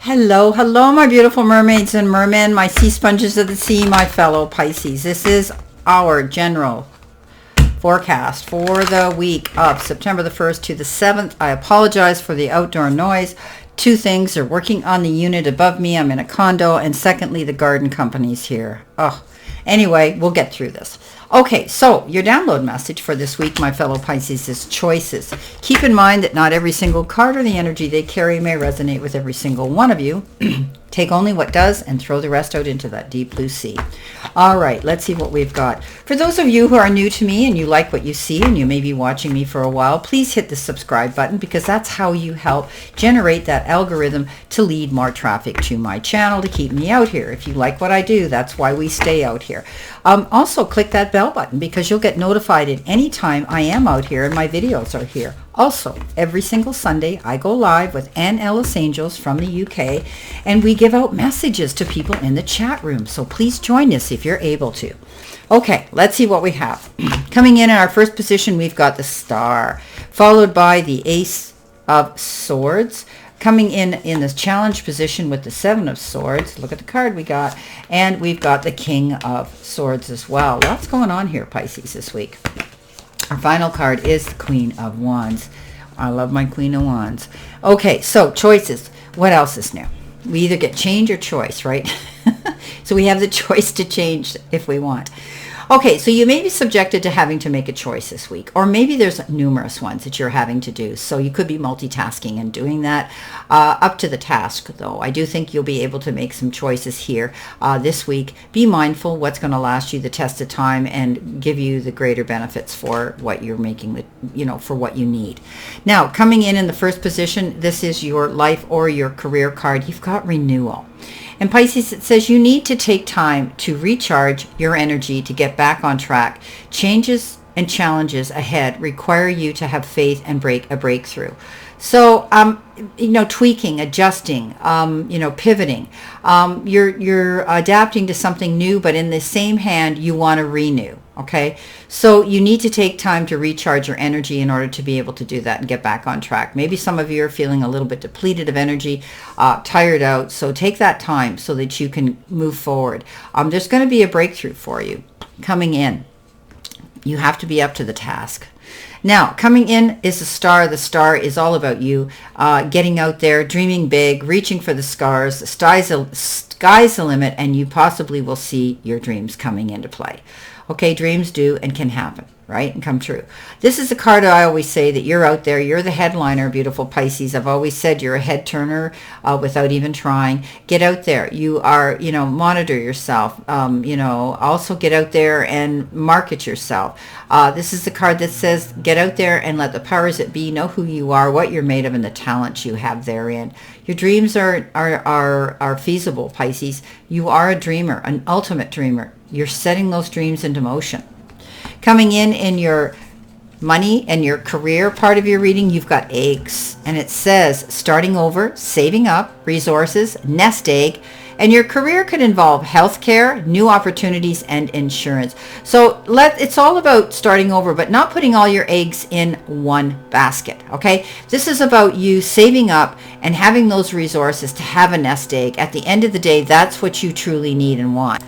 Hello, hello, my beautiful mermaids and mermen, my sea sponges of the sea, my fellow Pisces. This is our general forecast for the week of September the 1st to the 7th. I apologize for the outdoor noise. Two things, they're working on the unit above me. I'm in a condo. And secondly, the garden company's here. Anyway, we'll get through this. Okay, so your download message for this week, my fellow Pisces, is choices. Keep in mind that not every single card or the energy they carry may resonate with every single one of you. Take only what does and throw the rest out into that deep blue sea. All right, let's see what we've got. For those of you who are new to me and you like what you see and you may be watching me for a while, please hit the subscribe button because that's how you help generate that algorithm to lead more traffic to my channel to keep me out here. If you like what I do, that's why we stay out here. Also, click that bell button because you'll get notified at any time I am out here and my videos are here. Also, every single Sunday, I go live with Ann Ellis Angels from the UK, and we give out messages to people in the chat room. So please join us if you're able to. Okay, let's see what we have. Coming in our first position, we've got the Star, followed by the Ace of Swords. Coming in this challenge position with the Seven of Swords. Look at the card we got. And we've got the King of Swords as well. Lots going on here, Pisces, this week. Our final card is the Queen of Wands. I love my Queen of Wands. Okay, so choices. What else is new? We either get change or choice, right? So we have the choice to change if we want. Okay, so you may be subjected to having to make a choice this week, or maybe there's numerous ones that you're having to do. So you could be multitasking and doing that. Up to the task, though. I do think you'll be able to make some choices here this week. Be mindful what's going to last you the test of time and give you the greater benefits for what you're making, for what you need. Now, coming in the first position, this is your life or your career card. You've got renewal. And Pisces, it says you need to take time to recharge your energy to get back on track. Changes and challenges ahead require you to have faith and a breakthrough. So, tweaking, adjusting, pivoting. You're adapting to something new, but in the same hand, you want to renew. Okay, so you need to take time to recharge your energy in order to be able to do that and get back on track. Maybe some of you are feeling a little bit depleted of energy, tired out. So take that time so that you can move forward. There's going to be a breakthrough for you coming in. You have to be up to the task. Now, coming in is the Star. The Star is all about you getting out there, dreaming big, reaching for the stars. The sky's the limit, and you possibly will see your dreams coming into play. Okay, dreams do and can happen, right, and come true. This is the card I always say that you're out there. You're the headliner, beautiful Pisces. I've always said you're a head turner without even trying. Get out there. You are, monitor yourself. Also get out there and market yourself. This is the card that says get out there and let the powers that be know who you are, what you're made of, and the talents you have therein. Your dreams are feasible, Pisces. You are a dreamer, an ultimate dreamer. You're setting those dreams into motion. Coming in your money and your career part of your reading, you've got eggs. And it says starting over, saving up, resources, nest egg. And your career could involve healthcare, new opportunities, and insurance. So it's all about starting over, but not putting all your eggs in one basket, okay? This is about you saving up and having those resources to have a nest egg. At the end of the day, that's what you truly need and want.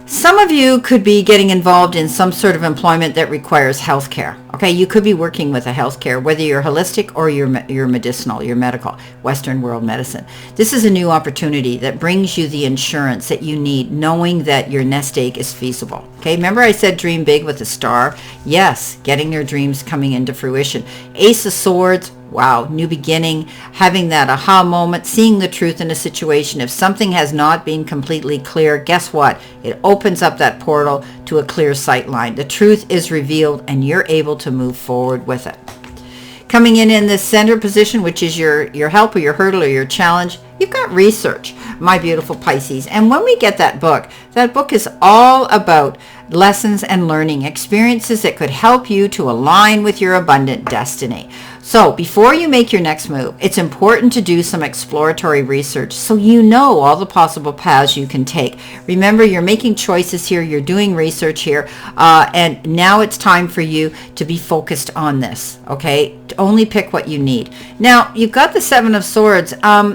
Some of you could be getting involved in some sort of employment that requires healthcare. Okay, you could be working with a healthcare, whether you're holistic or you're medicinal, you're medical, Western world medicine. This is a new opportunity that brings you the insurance that you need, knowing that your nest egg is feasible. Okay, remember I said dream big with a star? Yes, getting your dreams coming into fruition. Ace of Swords. Wow, new beginning, having that aha moment, seeing the truth in a situation. If something has not been completely clear, guess what? It opens up that portal to a clear sight line. The truth is revealed and you're able to move forward with it. Coming in the center position, which is your help or your hurdle or your challenge, you've got research, my beautiful Pisces. And when we get that book is all about lessons and learning experiences that could help you to align with your abundant destiny. So before you make your next move, it's important to do some exploratory research so you know all the possible paths you can take. Remember, you're making choices here, you're doing research here, and now it's time for you to be focused on this, okay? To only pick what you need. Now, you've got the Seven of Swords.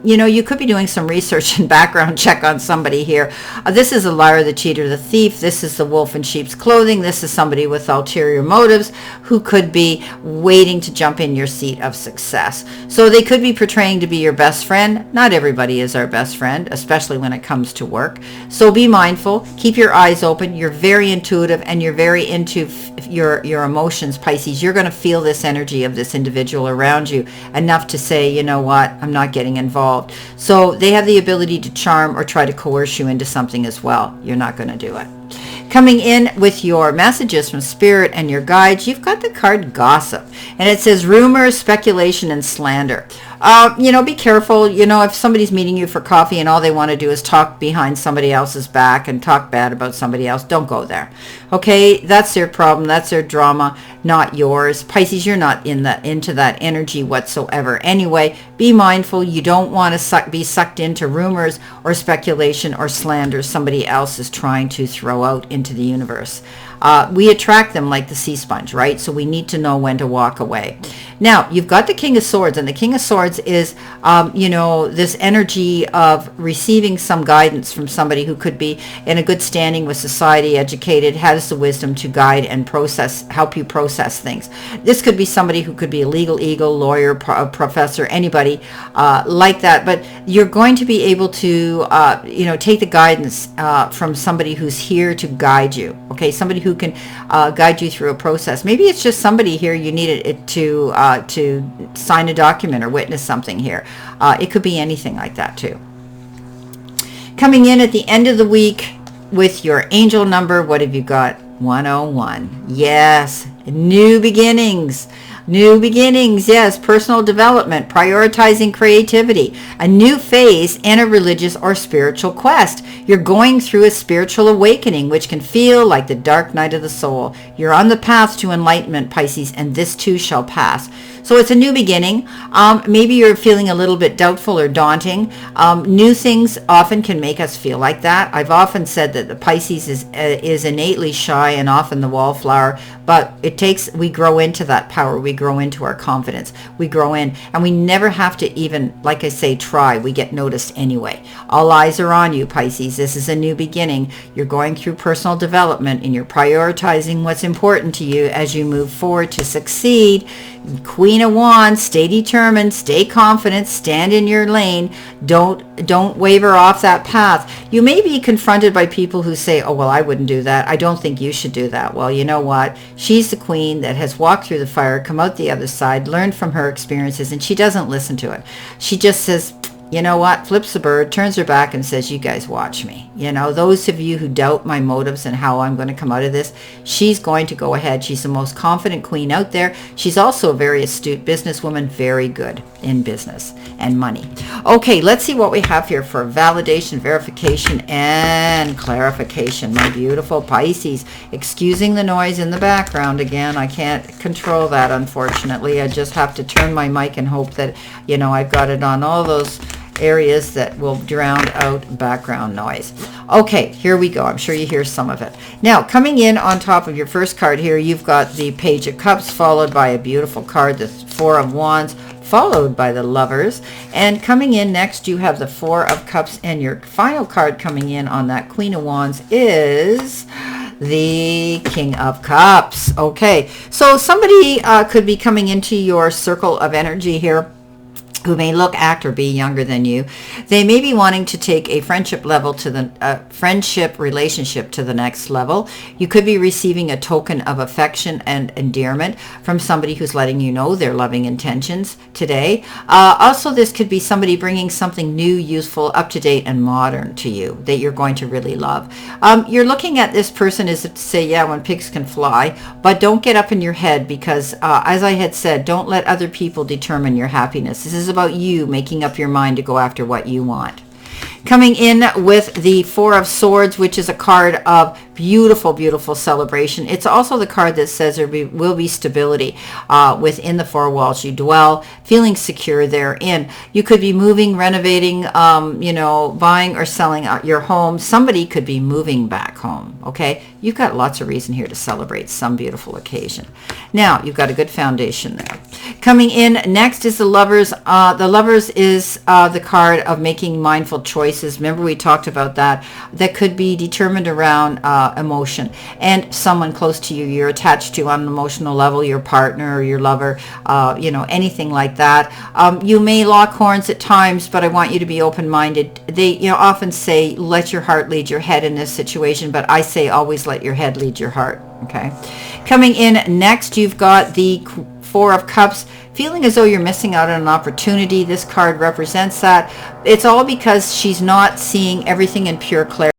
You could be doing some research and background check on somebody here. This is a liar, the cheater, the thief. This is the wolf in sheep's clothing. This is somebody with ulterior motives who could be waiting to jump in your seat of success. So they could be portraying to be your best friend. Not everybody is our best friend, especially when it comes to work. So be mindful, keep your eyes open. You're very intuitive and you're very into your emotions, Pisces. You're going to feel this energy of this individual around you enough to say, you know what, I'm not getting involved. So they have the ability to charm or try to coerce you into something as well. You're not going to do it. Coming in with your messages from Spirit and your guides, you've got the card Gossip. And it says rumors, speculation, and slander. Be careful. If somebody's meeting you for coffee and all they want to do is talk behind somebody else's back and talk bad about somebody else, don't go there. Okay, that's their problem. That's their drama, not yours. Pisces, you're not into that energy whatsoever. Anyway, be mindful. You don't want to be sucked into rumors or speculation or slander somebody else is trying to throw out into the universe. We attract them like the sea sponge, right? So we need to know when to walk away. Now, you've got the King of Swords, and the King of Swords is, this energy of receiving some guidance from somebody who could be in a good standing with society, educated, has the wisdom to guide and help you process things. This could be somebody who could be a legal eagle, lawyer, professor, anybody like that. But you're going to be able to, take the guidance from somebody who's here to guide you. Okay, somebody who can guide you through a process. Maybe it's just somebody here you needed it to sign a document or witness something here. It could be anything like that too. Coming in at the end of the week with your angel number, what have you got? 101. Yes, new beginnings. New beginnings, yes, personal development, prioritizing creativity, a new phase in a religious or spiritual quest. You're going through a spiritual awakening, which can feel like the dark night of the soul. You're on the path to enlightenment, Pisces, and this too shall pass. So it's a new beginning. Maybe you're feeling a little bit doubtful or daunting. New things often can make us feel like that. I've often said that the Pisces is innately shy and often the wallflower, but we grow into that power. We grow into our confidence. We grow in, and we never have to even, like I say, try. We get noticed anyway. All eyes are on you, Pisces. This is a new beginning. You're going through personal development, and you're prioritizing what's important to you as you move forward to succeed. Queen of Wands, stay determined, stay confident, stand in your lane. Don't waver off that path. You may be confronted by people who say, oh, well, I wouldn't do that. I don't think you should do that. Well, you know what? She's the queen that has walked through the fire, come out the other side, learned from her experiences, and she doesn't listen to it. She just says, you know what, flips the bird, turns her back and says, you guys watch me. Those of you who doubt my motives and how I'm going to come out of this, she's going to go ahead. She's the most confident queen out there. She's also a very astute businesswoman, very good in business and money. Okay, let's see what we have here for validation, verification, and clarification. My beautiful Pisces, excusing the noise in the background again. I can't control that, unfortunately. I just have to turn my mic and hope that, I've got it on all those areas that will drown out background noise. Okay, here we go. I'm sure you hear some of it. Now, coming in on top of your first card here, you've got the Page of Cups, followed by a beautiful card, the Four of Wands, followed by the Lovers. And coming in next, you have the Four of Cups, and your final card coming in on that Queen of Wands is the King of Cups. Okay, so somebody could be coming into your circle of energy here who may look, act, or be younger than you. They may be wanting to take a friendship relationship to the next level. You could be receiving a token of affection and endearment from somebody who's letting you know their loving intentions today. Also, this could be somebody bringing something new, useful, up-to-date, and modern to you that you're going to really love. You're looking at this person as if to say, yeah, when pigs can fly, but don't get up in your head because, as I had said, don't let other people determine your happiness. This is about you making up your mind to go after what you want. Coming in with the Four of Swords, which is a card of beautiful, beautiful celebration. It's also the card that says there will be stability within the four walls you dwell, feeling secure therein. You could be moving, renovating, buying or selling your home. Somebody could be moving back home, okay? You've got lots of reason here to celebrate some beautiful occasion. Now, you've got a good foundation there. Coming in next is the Lovers. The Lovers is the card of making mindful choices. Remember, we talked about that. That could be determined around emotion and someone close to you you're attached to on an emotional level, your partner or your lover, anything like that. You may lock horns at times, but I want you to be open-minded. They often say let your heart lead your head in this situation, but I say always let your head lead your heart. Okay. Coming in next, you've got the Four of Cups, feeling as though you're missing out on an opportunity. This card represents that. It's all because she's not seeing everything in pure clarity.